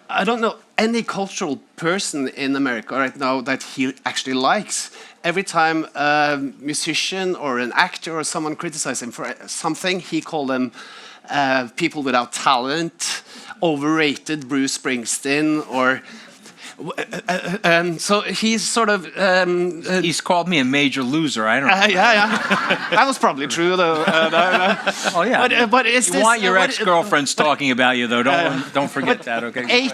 I don't know any cultural person in America right now that he actually likes. Every time a musician or an actor or someone criticizes him for something, he calls them people without talent, overrated Bruce Springsteen, or... so he's sort of... he's called me a major loser. I don't know. Yeah. That was probably true, though. Oh, yeah. But is you want your ex-girlfriends talking about you, though. Don't forget that, okay?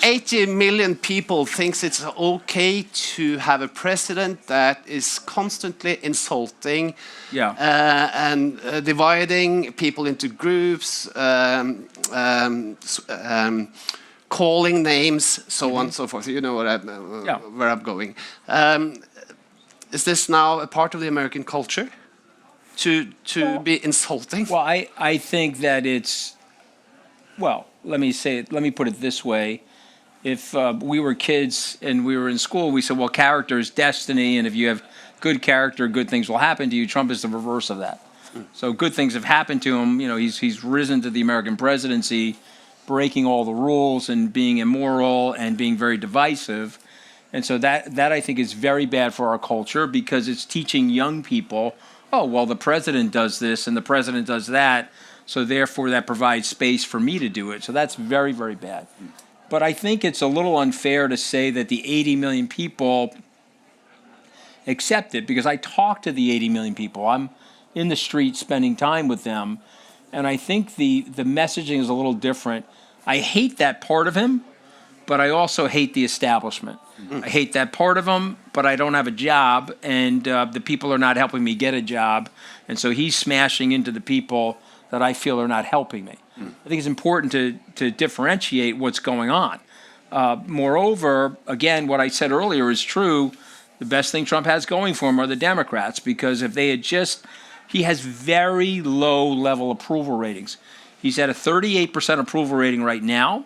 80 million people thinks it's okay to have a president that is constantly insulting and dividing people into groups, calling names, so on and so forth. You know where I'm going. Is this now a part of the American culture to be insulting? Well, I think that it's... Well, let me put it this way. If we were kids and we were in school, we said, well, character is destiny, and if you have good character, good things will happen to you. Trump is the reverse of that. So good things have happened to him. He's risen to the American presidency, breaking all the rules and being immoral and being very divisive. And so that I think is very bad for our culture because it's teaching young people, oh, well, the president does this and the president does that, so therefore that provides space for me to do it. So that's very, very bad. But I think it's a little unfair to say that the 80 million people accept it, because I talk to the 80 million people. I'm in the street spending time with them, and I think the messaging is a little different. I hate that part of him, but I also hate the establishment. I hate that part of him, but I don't have a job, and the people are not helping me get a job, and so he's smashing into the people that I feel are not helping me. I think it's important to differentiate what's going on. Moreover, again, what I said earlier is true. The best thing Trump has going for him are the Democrats, because if they had he has very low level approval ratings. He's at a 38% approval rating right now.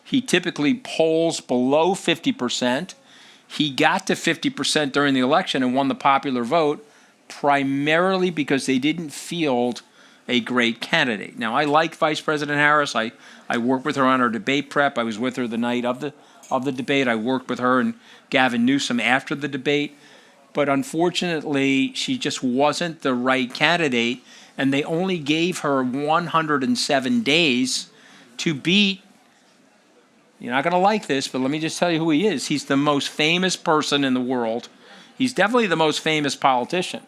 He typically polls below 50%. He got to 50% during the election and won the popular vote primarily because they didn't field a great candidate. Now, I like Vice President Harris. I worked with her on her debate prep. I was with her the night of the debate. I worked with her and Gavin Newsom after the debate. But unfortunately, she just wasn't the right candidate, and they only gave her 107 days to beat. You're not going to like this, but let me just tell you who he is. He's the most famous person in the world. He's definitely the most famous politician.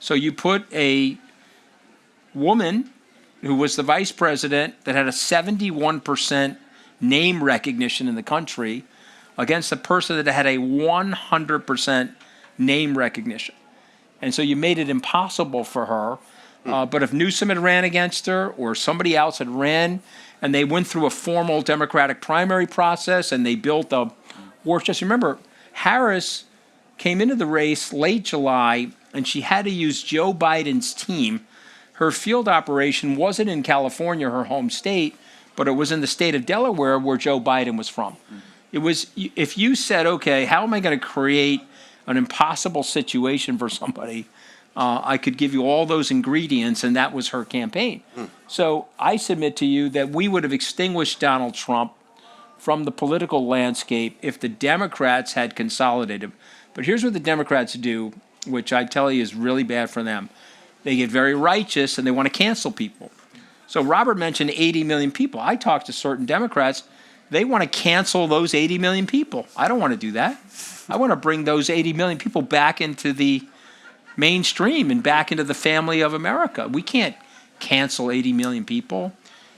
So you put a woman who was the vice president that had a 71% name recognition in the country against a person that had a 100% name recognition. And so you made it impossible for her. But if Newsom had ran against her or somebody else had ran, and they went through a formal Democratic primary process and they built a war chest. Remember, Harris came into the race late July, and she had to use Joe Biden's team. Her field operation wasn't in California, her home state, but it was in the state of Delaware where Joe Biden was from. It was, if you said, okay, how am I going to create an impossible situation for somebody? I could give you all those ingredients, and that was her campaign. So I submit to you that we would have extinguished Donald Trump from the political landscape if the Democrats had consolidated. But here's what the Democrats do, which I tell you is really bad for them. They get very righteous, and they want to cancel people. So Robert mentioned 80 million people. I talked to certain Democrats. They want to cancel those 80 million people. I don't want to do that. I want to bring those 80 million people back into the mainstream and back into the family of America. We can't cancel 80 million people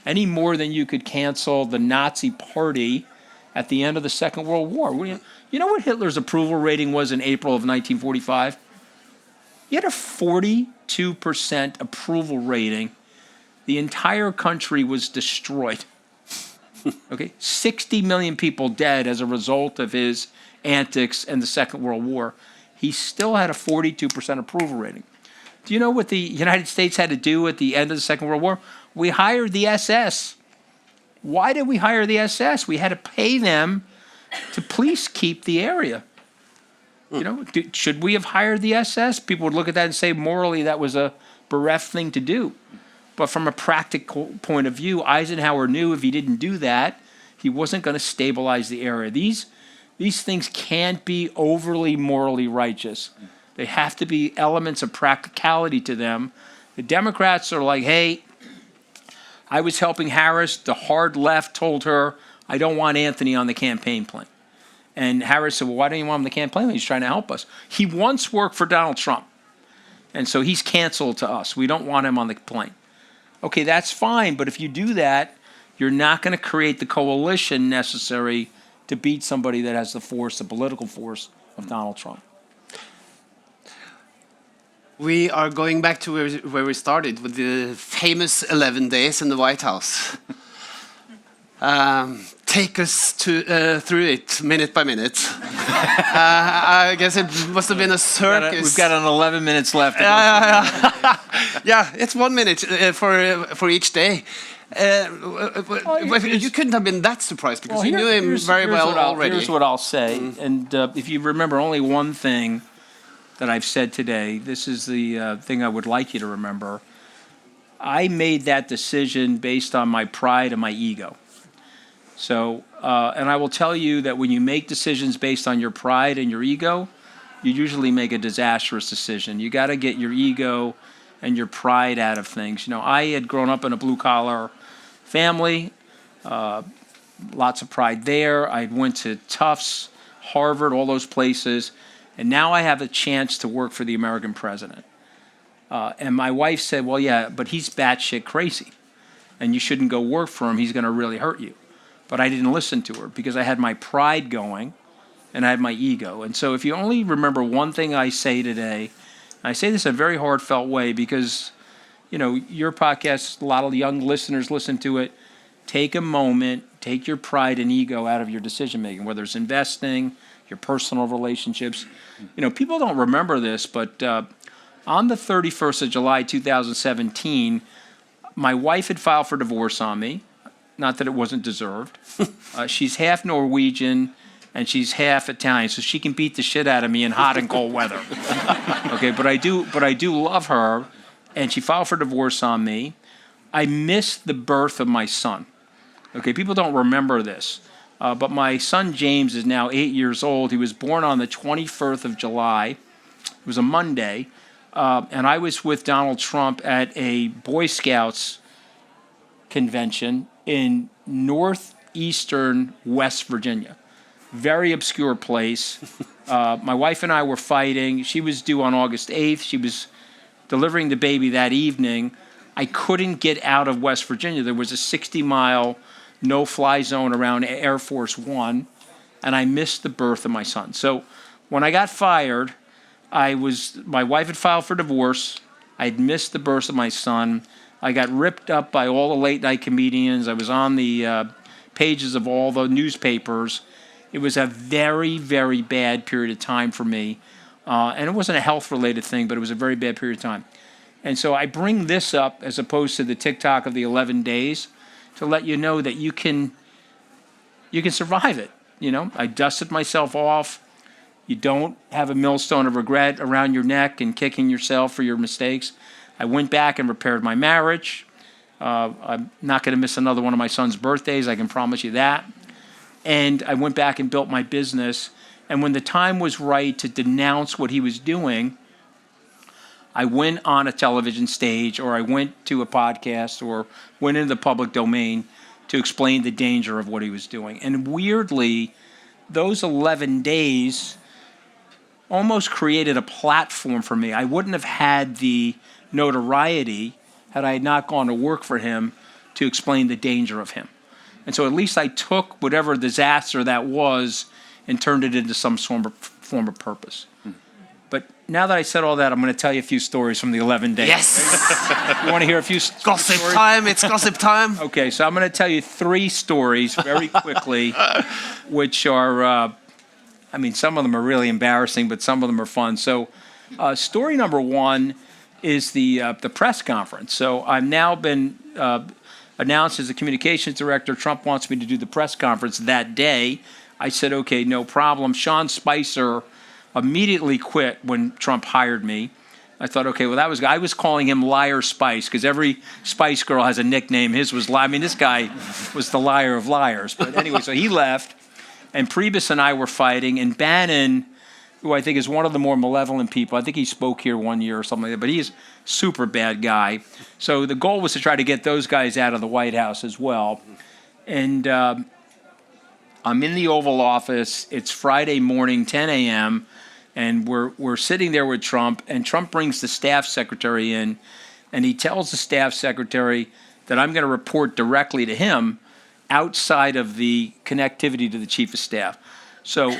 any more than you could cancel the Nazi Party at the end of the Second World War. You know what Hitler's approval rating was in April of 1945? He had a 42% approval rating. The entire country was destroyed. Okay, 60 million people dead as a result of his antics in the Second World War. He still had a 42% approval rating. Do you know what the United States had to do at the end of the Second World War? We hired the SS. Why did we hire the SS? We had to pay them to police keep the area. You know, should we have hired the SS? People would look at that and say morally that was a bereft thing to do. But from a practical point of view, Eisenhower knew if he didn't do that, he wasn't going to stabilize the area. These things can't be overly morally righteous. They have to be elements of practicality to them. The Democrats are like, hey, I was helping Harris. The hard left told her, I don't want Anthony on the campaign plane. And Harris said, well, why don't you want him on the campaign plane? He's trying to help us. He once worked for Donald Trump. And so he's canceled to us. We don't want him on the plane. Okay, that's fine. But if you do that, you're not going to create the coalition necessary to beat somebody that has the force, the political force of Donald Trump. We are going back to where we started with the famous 11 days in the White House. Take us through it minute by minute. I guess it must have been a circus. We've got 11 minutes left. Yeah, it's 1 minute for each day. You couldn't have been that surprised because you knew him very well already. Here's what I'll say, and if you remember only one thing that I've said today, this is the thing I would like you to remember. I made that decision based on my pride and my ego. So, and I will tell you that when you make decisions based on your pride and your ego, you usually make a disastrous decision. You got to get your ego and your pride out of things. You know, I had grown up in a blue-collar family, lots of pride there. I went to Tufts, Harvard, all those places, and now I have a chance to work for the American president. And my wife said, well, yeah, but he's batshit crazy, and you shouldn't go work for him. He's going to really hurt you. But I didn't listen to her because I had my pride going, and I had my ego. And so if you only remember one thing I say today, I say this in a very heartfelt way because, you know, your podcast, a lot of young listeners listen to it. Take a moment, take your pride and ego out of your decision-making, whether it's investing, your personal relationships. You know, people don't remember this, but on the 31st of July, 2017, my wife had filed for divorce on me. Not that it wasn't deserved. She's half Norwegian and she's half Italian, so she can beat the shit out of me in hot and cold weather. Okay, but I do love her, and she filed for divorce on me. I missed the birth of my son. Okay, people don't remember this, but my son James is now 8 years old. He was born on the 21st of July. It was a Monday, and I was with Donald Trump at a Boy Scouts convention in northeastern West Virginia. Very obscure place. My wife and I were fighting. She was due on August 8th. She was delivering the baby that evening. I couldn't get out of West Virginia. There was a 60-mile no-fly zone around Air Force One, and I missed the birth of my son. So when I got fired, my wife had filed for divorce. I had missed the birth of my son. I got ripped up by all the late-night comedians. I was on the pages of all the newspapers. It was a very, very bad period of time for me. And it wasn't a health-related thing, but it was a very bad period of time. And so I bring this up as opposed to the TikTok of the 11 days to let you know that you can survive it. You know, I dusted myself off. You don't have a millstone of regret around your neck and kicking yourself for your mistakes. I went back and repaired my marriage. I'm not going to miss another one of my son's birthdays, I can promise you that. And I went back and built my business. And when the time was right to denounce what he was doing, I went on a television stage, or I went to a podcast, or went into the public domain to explain the danger of what he was doing. And weirdly, those 11 days almost created a platform for me. I wouldn't have had the notoriety had I not gone to work for him to explain the danger of him. And so at least I took whatever disaster that was and turned it into some form of purpose. But now that I said all that, I'm going to tell you a few stories from the 11 days. Yes! You want to hear a few Gossip stories? time, it's gossip time. Okay, so I'm going to tell you 3 stories very quickly, which are, some of them are really embarrassing, but some of them are fun. So story number 1 is the press conference. So I've now been announced as the communications director. Trump wants me to do the press conference that day. I said, okay, no problem. Sean Spicer immediately quit when Trump hired me. I thought, okay, well, I was calling him Liar Spice, because every Spice Girl has a nickname. His was Liar. I mean, this guy was the liar of liars. But anyway, so he left, and Priebus and I were fighting, and Bannon, who I think is one of the more malevolent people, I think he spoke here one year or something like that, but he's a super bad guy. So the goal was to try to get those guys out of the White House as well. And I'm in the Oval Office. It's Friday morning, 10 a.m., and we're sitting there with Trump, and Trump brings the staff secretary in, and he tells the staff secretary that I'm going to report directly to him outside of the connectivity to the chief of staff. So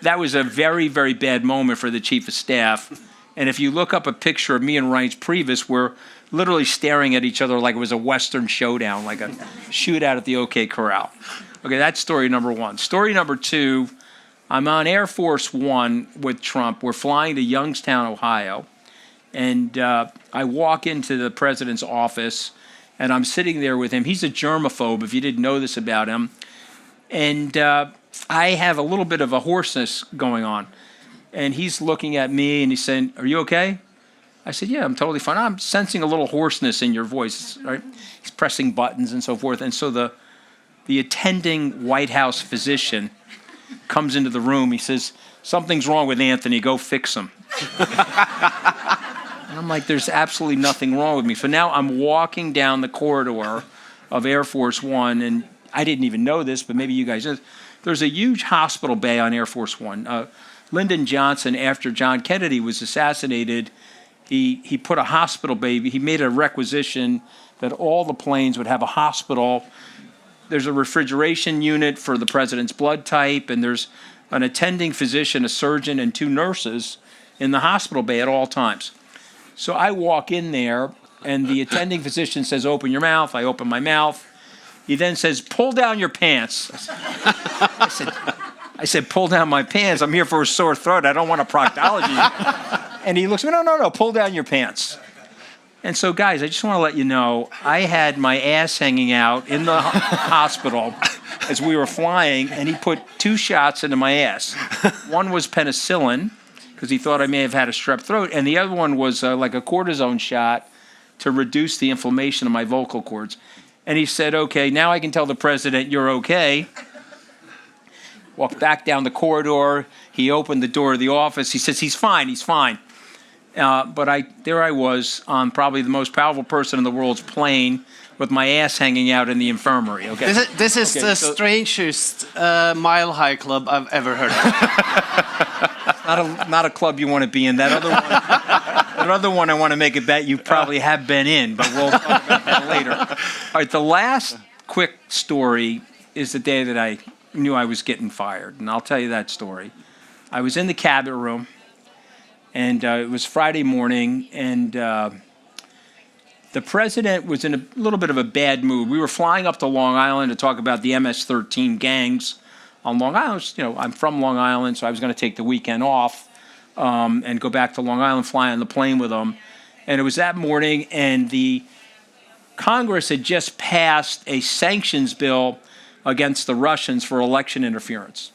that was a very, very bad moment for the chief of staff. And if you look up a picture of me and Reince Priebus, we're literally staring at each other like it was a Western showdown, like a shootout at the OK Corral. Okay, that's story number 1. Story number 2, I'm on Air Force One with Trump. We're flying to Youngstown, Ohio. And I walk into the president's office, and I'm sitting there with him. He's a germaphobe, if you didn't know this about him. And I have a little bit of a hoarseness going on. And he's looking at me, and he's saying, "Are you okay?" I said, "Yeah, I'm totally fine. I'm sensing a little hoarseness in your voice." Right? He's pressing buttons and so forth. And so the the attending White House physician comes into the room. He says, "Something's wrong with Anthony, go fix him." And I'm like, there's absolutely nothing wrong with me. So now I'm walking down the corridor of Air Force One, and I didn't even know this, but maybe you guys know. There's a huge hospital bay on Air Force One. Lyndon Johnson, after John Kennedy was assassinated, he put a hospital bay. He made a requisition that all the planes would have a hospital. There's a refrigeration unit for the president's blood type, and there's an attending physician, a surgeon, and 2 nurses in the hospital bay at all times. So I walk in there, and the attending physician says, "Open your mouth." I open my mouth. He then says, "Pull down your pants." I said, "Pull down my pants? I'm here for a sore throat. I don't want a proctology." And he looks at me, no, pull down your pants. And so, guys, I just want to let you know, I had my ass hanging out in the hospital as we were flying, and he put 2 shots into my ass. One was penicillin, because he thought I may have had a strep throat, and the other one was like a cortisone shot to reduce the inflammation of my vocal cords. And he said, "Okay, now I can tell the president you're okay." Walked back down the corridor. He opened the door of the office. He says, he's fine. But there I was on probably the most powerful person in the world's plane with my ass hanging out in the infirmary. Okay. This is the strangest Mile High club I've ever heard of. Not a club you want to be in. That other one I want to make a bet you probably have been in, but we'll talk about that later. All right, the last quick story is the day that I knew I was getting fired, and I'll tell you that story. I was in the cabinet room, and it was Friday morning, and the president was in a little bit of a bad mood. We were flying up to Long Island to talk about the MS-13 gangs on Long Island. You know, I'm from Long Island, so I was going to take the weekend off and go back to Long Island, fly on the plane with them. And it was that morning, and the Congress had just passed a sanctions bill against the Russians for election interference.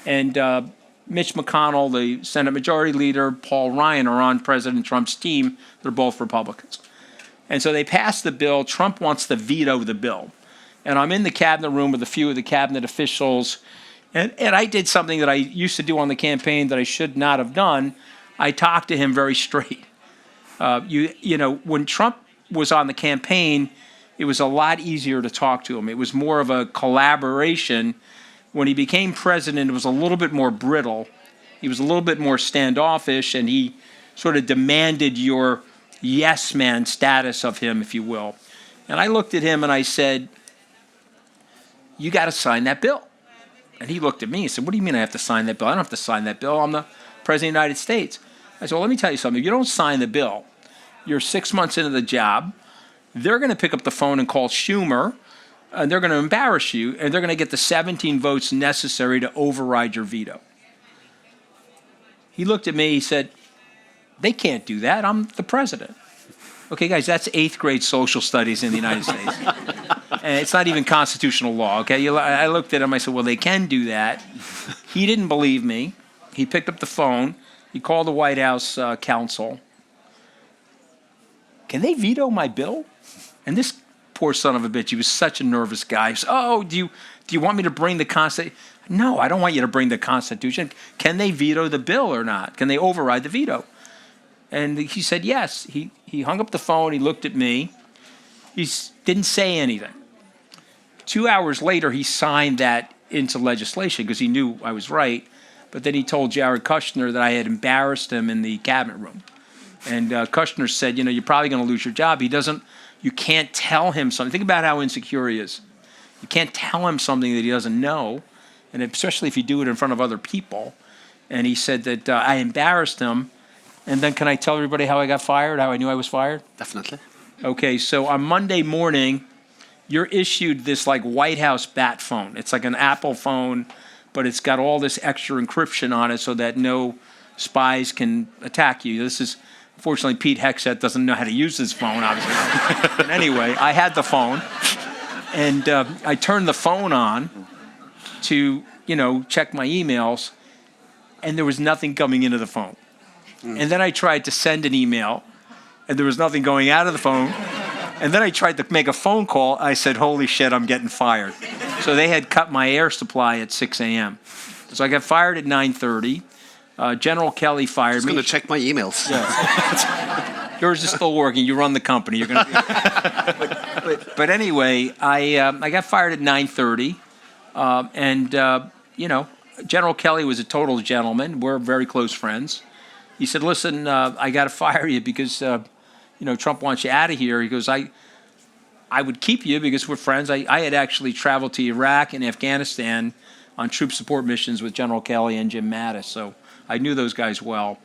And Mitch McConnell, the Senate Majority Leader, Paul Ryan are on President Trump's team. They're both Republicans. And so they passed the bill. Trump wants to veto the bill. And I'm in the cabinet room with a few of the cabinet officials. And I did something that I used to do on the campaign that I should not have done. I talked to him very straight. You know, when Trump was on the campaign, it was a lot easier to talk to him. It was more of a collaboration. When he became president, it was a little bit more brittle. He was a little bit more standoffish, and he sort of demanded your yes man status of him, if you will. And I looked at him and I said, "You got to sign that bill." And he looked at me and said, "What do you mean I have to sign that bill? I don't have to sign that bill. I'm the president of the United States." I said, "Well, let me tell you something. If you don't sign the bill, you're 6 months into the job. They're going to pick up the phone and call Schumer, and they're going to embarrass you, and they're going to get the 17 votes necessary to override your veto." He looked at me, he said, "They can't do that. I'm the president." Okay, guys, that's 8th grade social studies in the United States. And it's not even constitutional law, okay? I looked at him, I said, "Well, they can do that." He didn't believe me. He picked up the phone. He called the White House counsel. "Can they veto my bill?" And this poor son of a bitch, he was such a nervous guy. He said, "Oh, do you want me to bring the Constitution?" "No, I don't want you to bring the Constitution. Can they veto the bill or not? Can they override the veto?" And he said yes. He hung up the phone. He looked at me. He didn't say anything. 2 hours later, he signed that into legislation because he knew I was right. But then he told Jared Kushner that I had embarrassed him in the cabinet room. And Kushner said, "You know, you're probably going to lose your job." You can't tell him something. Think about how insecure he is. You can't tell him something that he doesn't know, and especially if you do it in front of other people. And he said that I embarrassed him. And then can I tell everybody how I got fired, how I knew I was fired? Definitely. Okay, so on Monday morning, you're issued this like White House bat phone. It's like an Apple phone, but it's got all this extra encryption on it so that no spies can attack you. This is, fortunately, Pete Hegseth doesn't know how to use his phone, obviously. But anyway, I had the phone, and I turned the phone on to, check my emails, and there was nothing coming into the phone. And then I tried to send an email, and there was nothing going out of the phone. And then I tried to make a phone call. I said, holy shit, I'm getting fired. So they had cut my air supply at 6 a.m. So I got fired at 9:30. General Kelly fired me. I'm going to check my emails. Yeah. Yours is still working. You run the company. You're gonna. But anyway, I got fired at 9:30, and General Kelly was a total gentleman. We're very close friends. He said, "Listen, I got to fire you because Trump wants you out of here." He goes, I would keep you because we're friends. I had actually traveled to Iraq and Afghanistan on troop support missions with General Kelly and Jim Mattis, so I knew those guys well.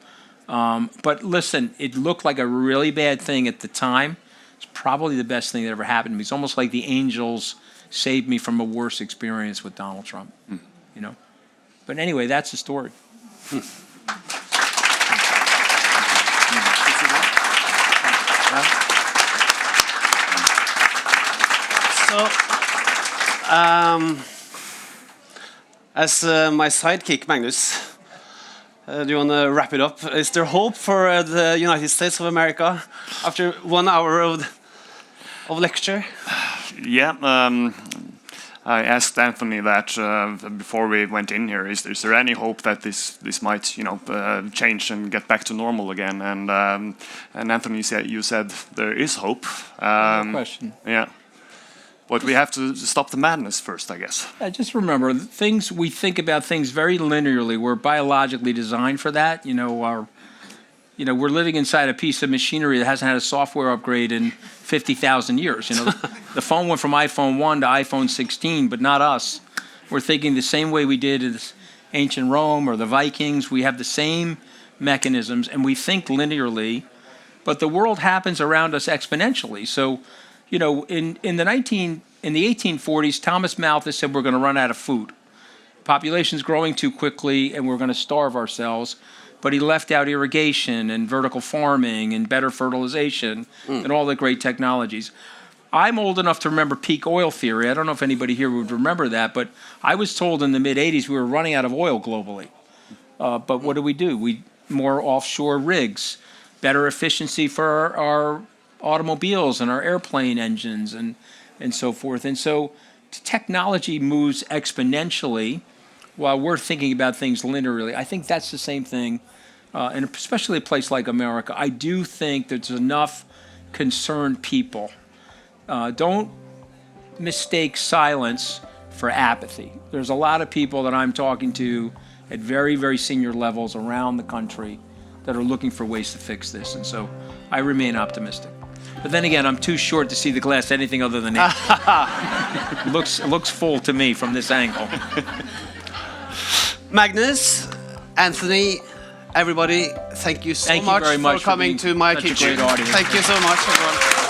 But listen, it looked like a really bad thing at the time. It's probably the best thing that ever happened to me. It's almost like the angels saved me from a worse experience with Donald Trump. But anyway, that's the story. So, as my sidekick, Magnus, do you want to wrap it up? Is there hope for the United States of America after 1 hour of lecture? Yeah, I asked Anthony that before we went in here. Is there any hope that this might, change and get back to normal again? And Anthony you said there is hope. No question. Yeah. But we have to stop the madness first, I guess. Just remember, we think about things very linearly. We're biologically designed for that. We're living inside a piece of machinery that hasn't had a software upgrade in 50,000 years. The phone went from iPhone 1 to iPhone 16, but not us. We're thinking the same way we did as ancient Rome or the Vikings. We have the same mechanisms, and we think linearly, but the world happens around us exponentially. So, in the 1840s, Thomas Malthus said we're going to run out of food. Population's growing too quickly, and we're going to starve ourselves. But he left out irrigation and vertical farming and better fertilization and all the great technologies. I'm old enough to remember peak oil theory. I don't know if anybody here would remember that, but I was told in the mid-'80s we were running out of oil globally. But what do? More offshore rigs, better efficiency for our automobiles and our airplane engines and so forth. And so technology moves exponentially while we're thinking about things linearly. I think that's the same thing, and especially a place like America. I do think there's enough concerned people. Don't mistake silence for apathy. There's a lot of people that I'm talking to at very, very senior levels around the country that are looking for ways to fix this. And so I remain optimistic. But then again, I'm too short to see the glass anything other than it. looks full to me from this angle. Magnus, Anthony, everybody, thank you so much very much for coming to my kitchen. Great audience. Thank you so much, everyone.